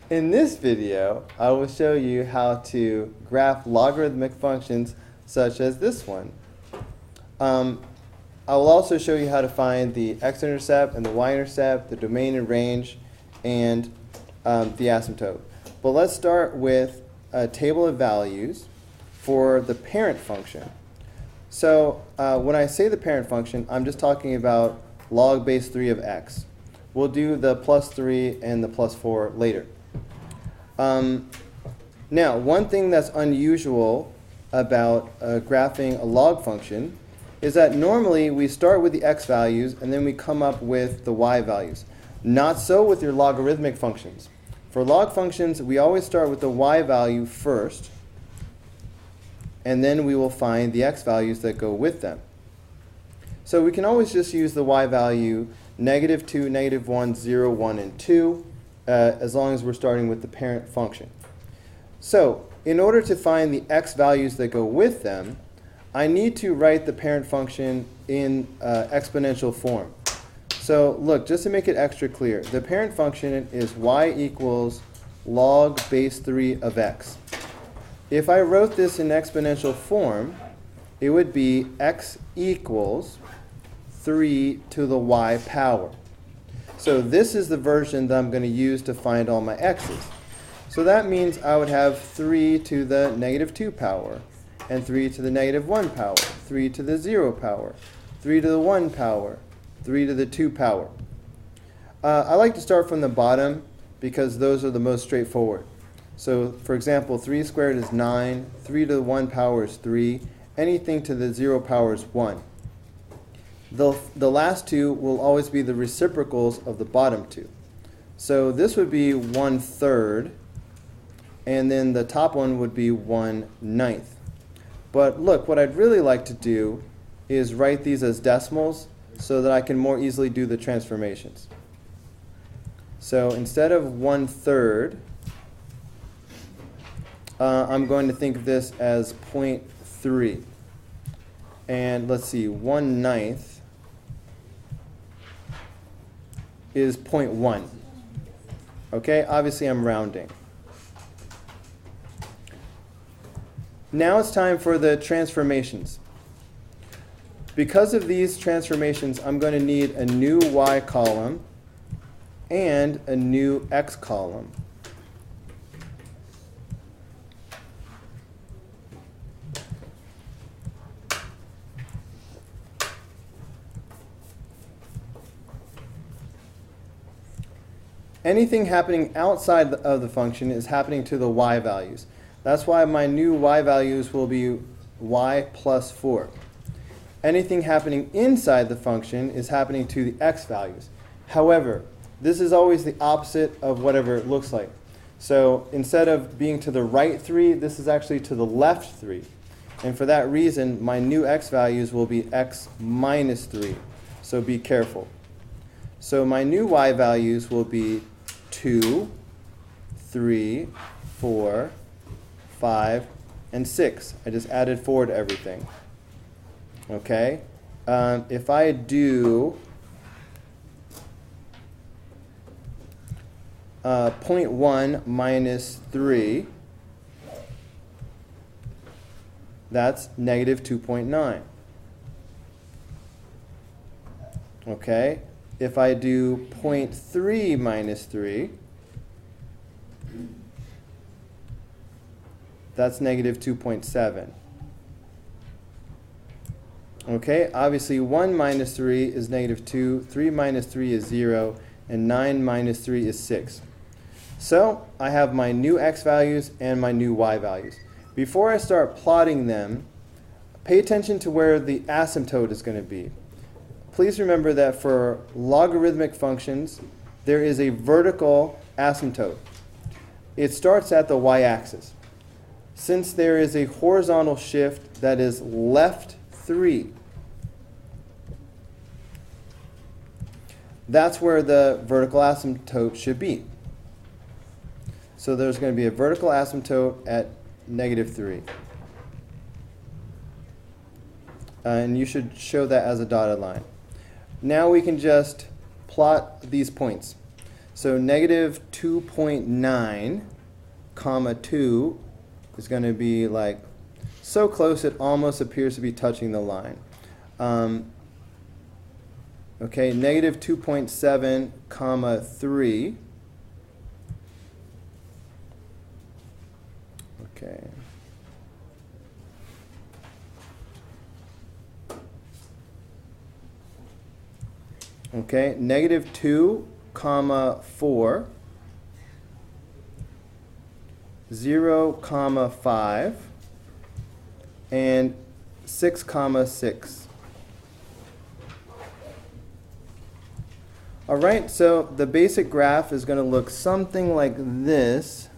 In this video, I will show you how to graph logarithmic functions such as this one. I will also show you how to find the x-intercept and the y-intercept, the domain and range, and the asymptote. But let's start with a table of values for the parent function. So when I say the parent function, I'm just talking about log base 3 of x. We'll do the plus 3 and the plus 4 later. Now, one thing that's unusual about graphing a log function is that normally we start with the x values and then we come up with the y values. Not so with your logarithmic functions. For log functions, we always start with the y value first, and then we will find the x values that go with them. So we can always just use the y value -2, -1, 0, 1, and 2, as long as we're starting with the parent function. So in order to find the x values that go with them, I need to write the parent function in exponential form. So look, just to make it extra clear, the parent function is y equals log base 3 of x. If I wrote this in exponential form, it would be x equals 3 to the y power. So this is the version that I'm going to use to find all my x's. So that means I would have 3 to the -2 power, and 3 to the -1 power, 3 to the 0 power, 3 to the 1 power, 3 to the 2 power. I like to start from the bottom because those are the most straightforward. So for example, 3 squared is 9, 3 to the 1 power is 3, anything to the 0 power is 1. The last two will always be the reciprocals of the bottom two. So this would be 1/3, and then the top one would be 1/9. But look, what I'd really like to do is write these as decimals so that I can more easily do the transformations. So instead of 1/3, I'm going to think of this as 0.3. And let's see, 1/9 is 0.1. Okay, obviously I'm rounding. Now it's time for the transformations. Because of these transformations, I'm going to need a new y column and a new x column. Anything happening outside of the function is happening to the y values. That's why my new y values will be y plus 4. Anything happening inside the function is happening to the x values. However, this is always the opposite of whatever it looks like. So instead of being to the right 3, this is actually to the left 3. And for that reason, my new x values will be x minus 3. So be careful. So my new y values will be 2, 3, 4, 5, and 6. I just added 4 to everything. Okay? If I do 0.1 minus 3, that's -2.9. Okay? If I do 0.3 minus 3, that's -2.7. Okay, obviously 1 minus 3 is -2, 3 minus 3 is 0, and 9 minus 3 is 6. So I have my new x values and my new y values. Before I start plotting them, pay attention to where the asymptote is going to be. Please remember that for logarithmic functions, there is a vertical asymptote. It starts at the y-axis. Since there is a horizontal shift that is left 3, that's where the vertical asymptote should be. So there's going to be a vertical asymptote at -3. And you should show that as a dotted line. Now we can just plot these points. So negative 2.9 comma 2 is going to be like so close it almost appears to be touching the line. Okay, negative 2.7 comma 3. Okay. Okay, negative 2 comma 4. 0 comma 5. And 6 comma 6. All right, so the basic graph is going to look something like this.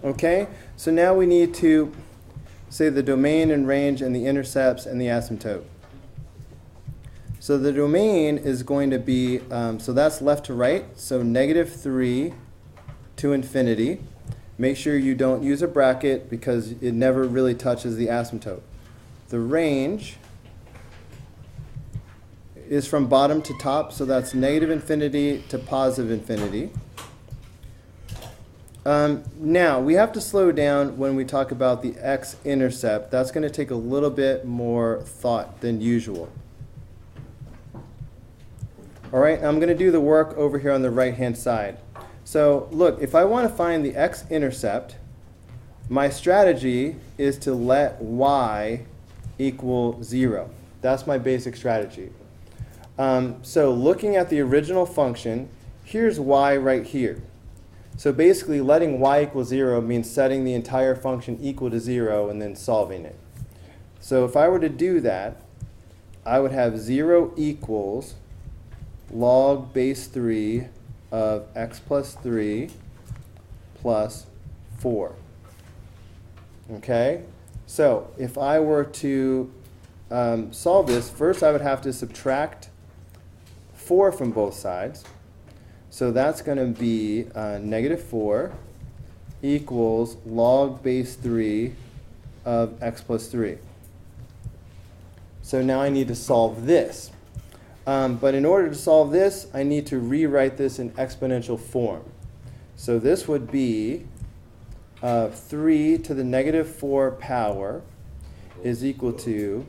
Okay, so now we need to say the domain and range and the intercepts and the asymptote. So the domain is going to be, so that's left to right, so negative 3 to infinity. Make sure you don't use a bracket because it never really touches the asymptote. The range is from bottom to top, so that's negative infinity to positive infinity. Now, we have to slow down when we talk about the x-intercept. That's going to take a little bit more thought than usual. All right, I'm going to do the work over here on the right-hand side. So look, if I want to find the x-intercept, my strategy is to let y equal 0. That's my basic strategy. So looking at the original function, here's y right here. So basically, letting y equal 0 means setting the entire function equal to 0 and then solving it. So if I were to do that, I would have 0 equals log base 3 of x plus 3 plus 4. Okay? So if I were to solve this, first I would have to subtract 4 from both sides. So that's going to be negative 4 equals log base 3 of x plus 3. So now I need to solve this. But in order to solve this, I need to rewrite this in exponential form. So this would be 3 to the negative 4 power is equal to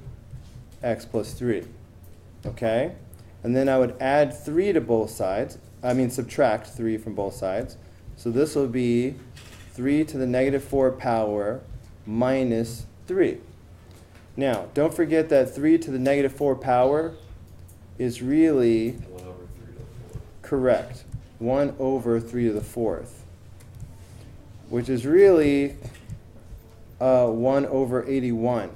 x plus 3. Okay? And then I would add 3 to both sides. Subtract 3 from both sides. So this will be 3 to the negative 4 power minus 3. Now, don't forget that 3 to the negative 4 power is really 1 over 3 to the 4th. Correct. 1 over 3 to the 4th, which is really 1 over 81.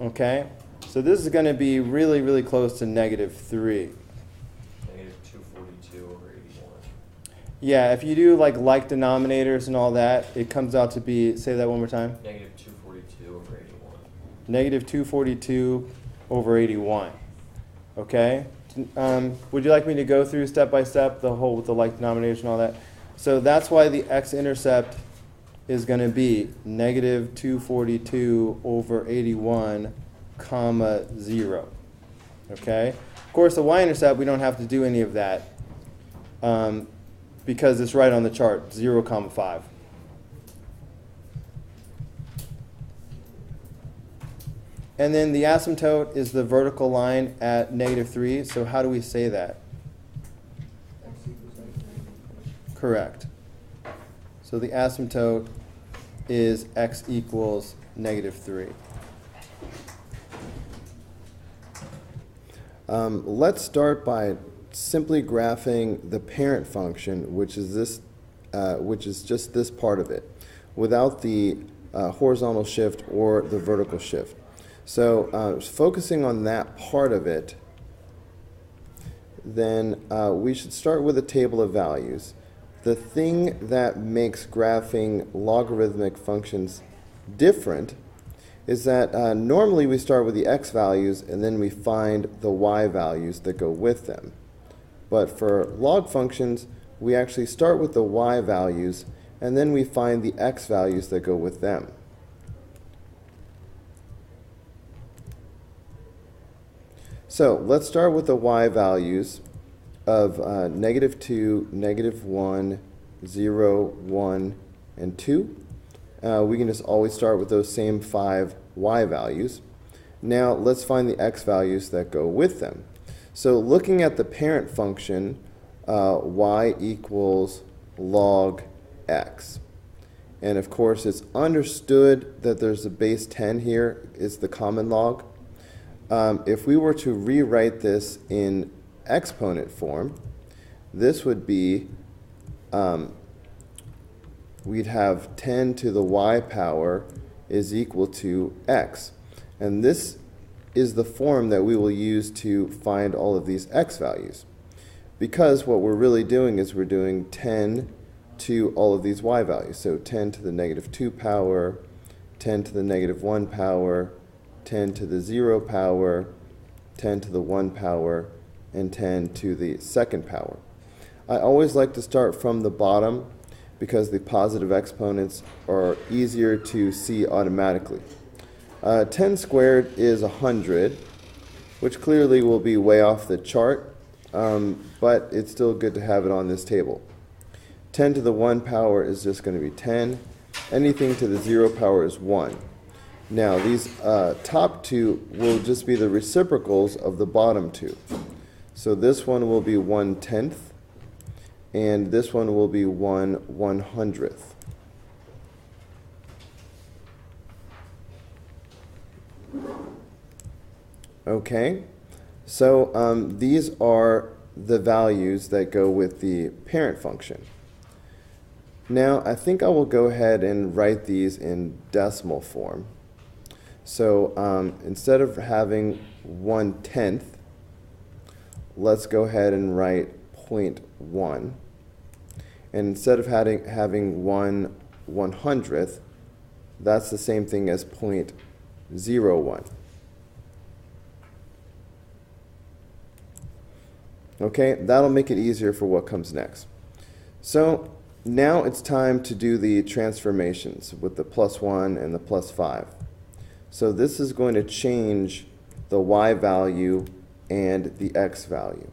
Okay? So this is going to be really, really close to negative 3. Negative 242 over 81. Yeah, if you do like denominators and all that, it comes out to be, say that one more time. Negative 242 over 81. Negative 242 over 81. Okay? Would you like me to go through step by step the whole with the denominators and all that? So that's why the x-intercept is going to be negative 242 over 81 comma 0. Okay? Of course, the y-intercept, we don't have to do any of that because it's right on the chart, 0 comma 5. And then the asymptote is the vertical line at negative 3. So how do we say that? Correct. So the asymptote is x equals negative 3. Let's start by simply graphing the parent function, which is this, which is just this part of it, without the horizontal shift or the vertical shift. So focusing on that part of it, then we should start with a table of values. The thing that makes graphing logarithmic functions different is that normally we start with the x values and then we find the y values that go with them. But for log functions, we actually start with the y values and then we find the x values that go with them. So let's start with the y values of -2, -1, 0, 1, and 2. We can just always start with those same 5 y values. Now let's find the x values that go with them. So looking at the parent function, y equals log x. And of course it's understood that there's a base 10 here, is the common log. If we were to rewrite this in exponent form, this would be, we'd have 10 to the y power is equal to x. And this is the form that we will use to find all of these x values. Because what we're really doing is we're doing 10 to all of these y values. So 10 to the -2 power, 10 to the -1 power, 10 to the 0 power, 10 to the 1 power, and 10 to the second power. I always like to start from the bottom because the positive exponents are easier to see automatically. 10 squared is 100, which clearly will be way off the chart, but it's still good to have it on this table. 10 to the 1 power is just going to be 10. Anything to the 0 power is 1. Now these top two will just be the reciprocals of the bottom two. So this one will be 1/10, and this one will be 1/100th. Okay, so these are the values that go with the parent function. Now I think I will go ahead and write these in decimal form. So instead of having 1/10, let's go ahead and write 0.1. And instead of having 1/100th, that's the same thing as 0.01. Okay, that'll make it easier for what comes next. So now it's time to do the transformations with the +1 and the +5. So this is going to change the y value and the x value.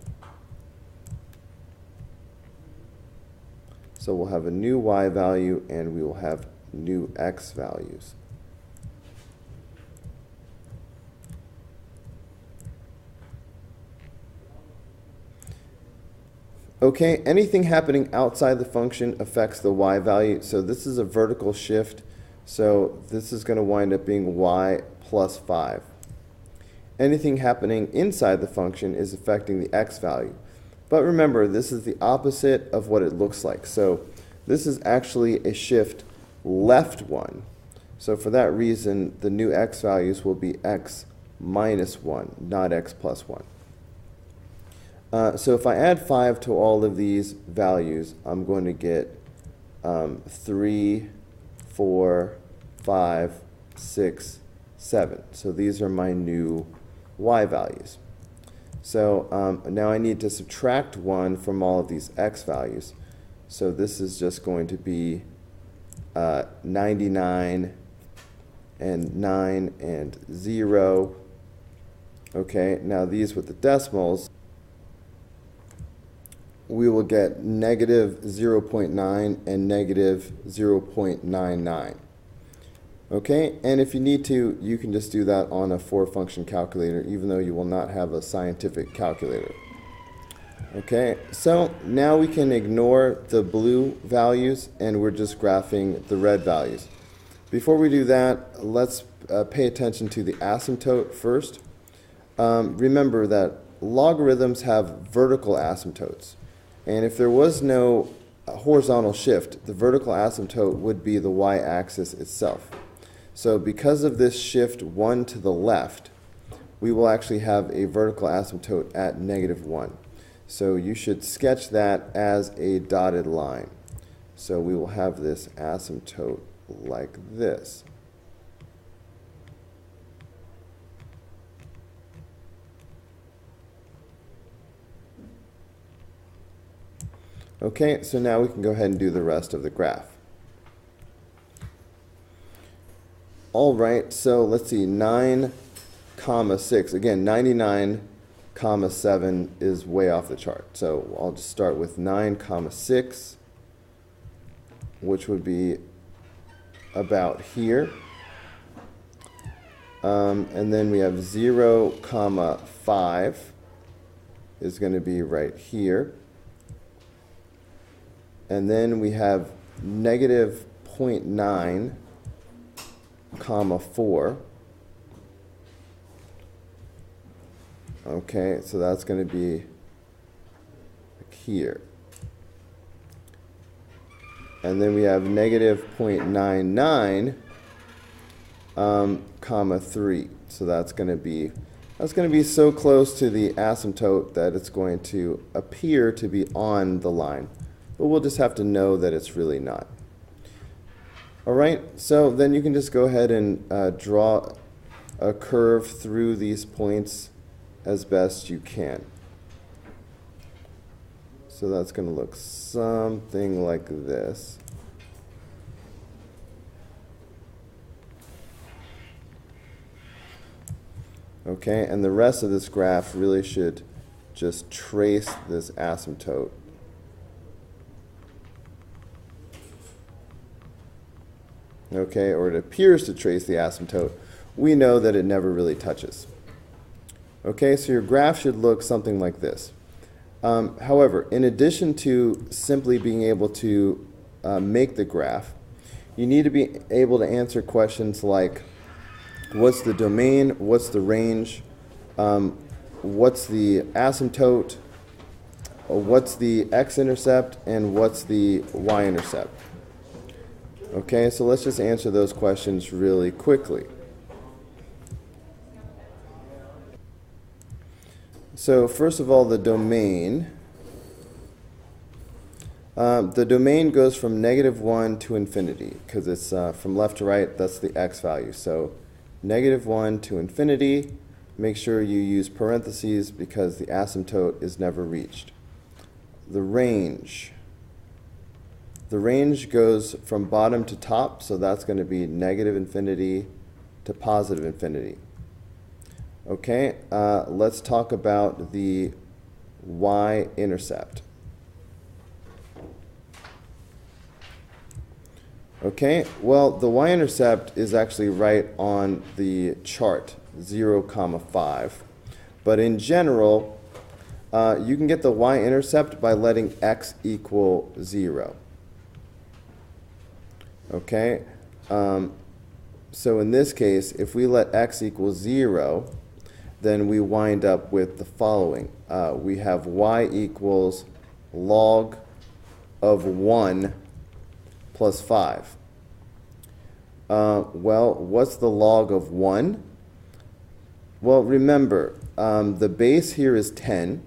So we'll have a new y value and we will have new x values. Okay, anything happening outside the function affects the y value. So this is a vertical shift. So this is going to wind up being y plus 5. Anything happening inside the function is affecting the x value. But remember, this is the opposite of what it looks like. So this is actually a shift left 1. So for that reason, the new x values will be x minus 1, not x plus 1. So if I add 5 to all of these values, I'm going to get 3, 4, 5, 6, 7. So these are my new y values. So now I need to subtract 1 from all of these x values. So this is just going to be 99 and 9 and 0. Okay, now these with the decimals, we will get negative 0.9 and negative 0.99. Okay, and if you need to, you can just do that on a 4-function calculator, even though you will not have a scientific calculator. Okay, so now we can ignore the blue values and we're just graphing the red values. Before we do that, let's pay attention to the asymptote first. Remember that logarithms have vertical asymptotes. And if there was no horizontal shift, the vertical asymptote would be the y-axis itself. So because of this shift 1 to the left, we will actually have a vertical asymptote at -1. So you should sketch that as a dotted line. So we will have this asymptote like this. Okay, so now we can go ahead and do the rest of the graph. All right, so let's see, 9, 6. Again, 99, 7 is way off the chart. So I'll just start with 9, 6, which would be about here. And then we have 0, 5 is going to be right here. And then we have negative 0.9, 4. Okay, so that's going to be here. And then we have negative 0.99, 3. So that's going to be so close to the asymptote that it's going to appear to be on the line. But we'll just have to know that it's really not. All right, so then you can just go ahead and draw a curve through these points as best you can. So that's going to look something like this. Okay, and the rest of this graph really should just trace this asymptote. Okay, or it appears to trace the asymptote. We know that it never really touches. Okay, so your graph should look something like this. However, in addition to simply being able to make the graph, you need to be able to answer questions like, what's the domain, what's the range, what's the asymptote, what's the x-intercept, and what's the y-intercept. Okay, so let's just answer those questions really quickly. So first of all, the domain. The domain goes from -1 to infinity, because it's from left to right, that's the x value. So -1 to infinity, make sure you use parentheses because the asymptote is never reached. The range. The range goes from bottom to top, so that's going to be -infinity to +infinity. Okay, let's talk about the y-intercept. Okay, well, the y-intercept is actually right on the chart, 0, 5. But in general, you can get the y-intercept by letting x equal 0. Okay, so in this case, if we let x equal 0, then we wind up with the following. We have y equals log of 1 plus 5. Well, what's the log of 1? Well, remember, the base here is 10.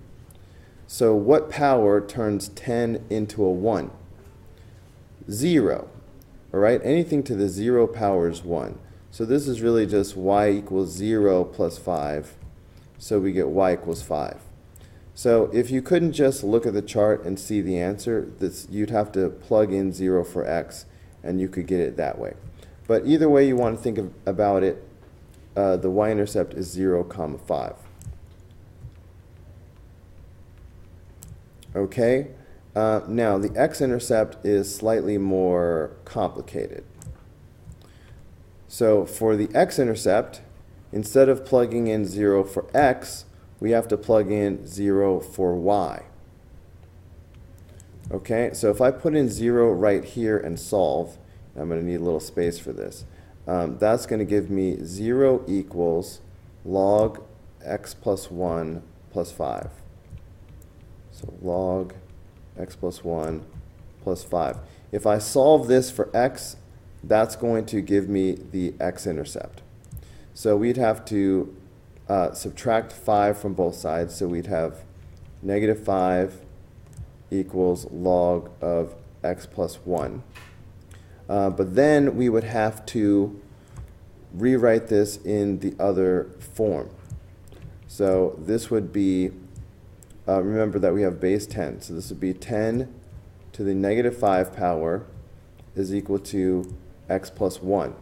So what power turns 10 into a 1? 0. All right, anything to the 0 power is 1. So this is really just y equals 0 plus 5. So we get y equals 5. So if you couldn't just look at the chart and see the answer, you'd have to plug in 0 for x, and you could get it that way. But either way you want to think about it, the y-intercept is 0, 5. Okay, now the x-intercept is slightly more complicated. So for the x-intercept, instead of plugging in 0 for x, we have to plug in 0 for y. Okay, so if I put in 0 right here and solve, I'm going to need a little space for this. That's going to give me 0 equals log x plus 1 plus 5. So log x plus 1 plus 5. If I solve this for x, that's going to give me the x-intercept. So we'd have to subtract 5 from both sides. So we'd have -5 equals log of x plus 1. But then we would have to rewrite this in the other form. So this would be, remember that we have base 10. So this would be 10 to the negative 5 power is equal to x plus 1.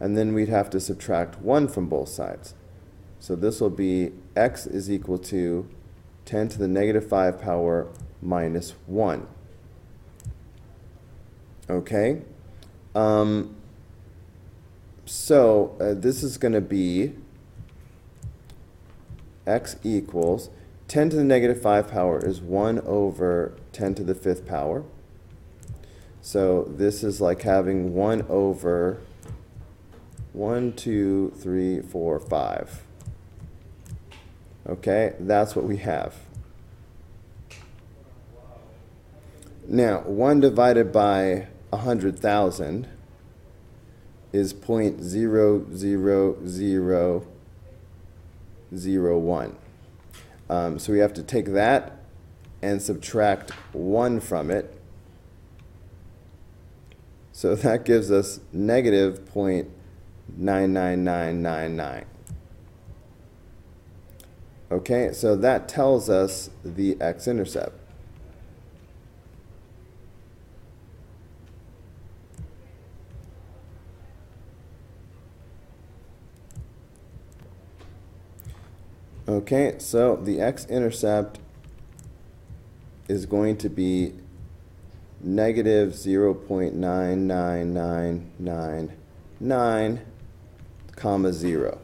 And then we'd have to subtract 1 from both sides. So this will be x is equal to 10 to the negative 5 power minus 1. Okay? This is going to be x equals 10 to the negative 5 power is 1 over 10 to the 5th power. So this is like having 1 over 1, 2, 3, 4, 5. Okay, that's what we have. Now, 1 divided by 100,000 is 0.00001. So we have to take that and subtract 1 from it. So that gives us negative 0.99999. Okay, so that tells us the x-intercept. Okay, so the x-intercept is going to be negative 0.99999, comma 0.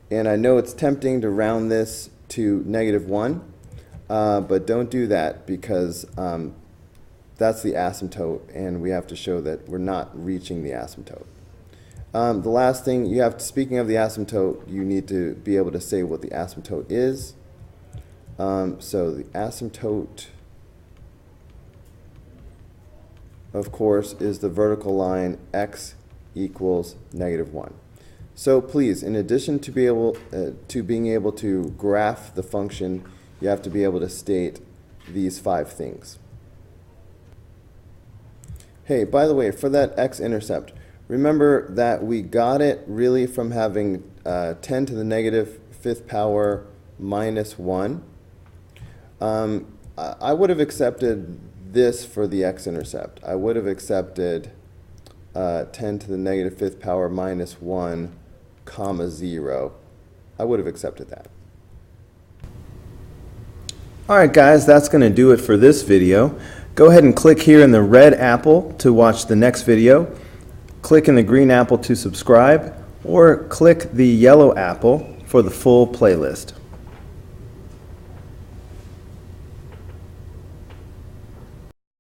And I know it's tempting to round this to negative 1, but don't do that because that's the asymptote, and we have to show that we're not reaching the asymptote. The last thing, speaking of the asymptote, you need to be able to say what the asymptote is. So the asymptote, of course, is the vertical line x equals negative 1. So please, in addition to being able to graph the function, you have to be able to state these 5 things. Hey, by the way, for that x-intercept, remember that we got it really from having 10 to the negative 5th power minus 1. I would have accepted this for the x-intercept. I would have accepted 10 to the negative 5th power minus 1, comma 0. I would have accepted that. Alright guys, that's going to do it for this video. Go ahead and click here in the red apple to watch the next video. Click in the green apple to subscribe, or click the yellow apple for the full playlist.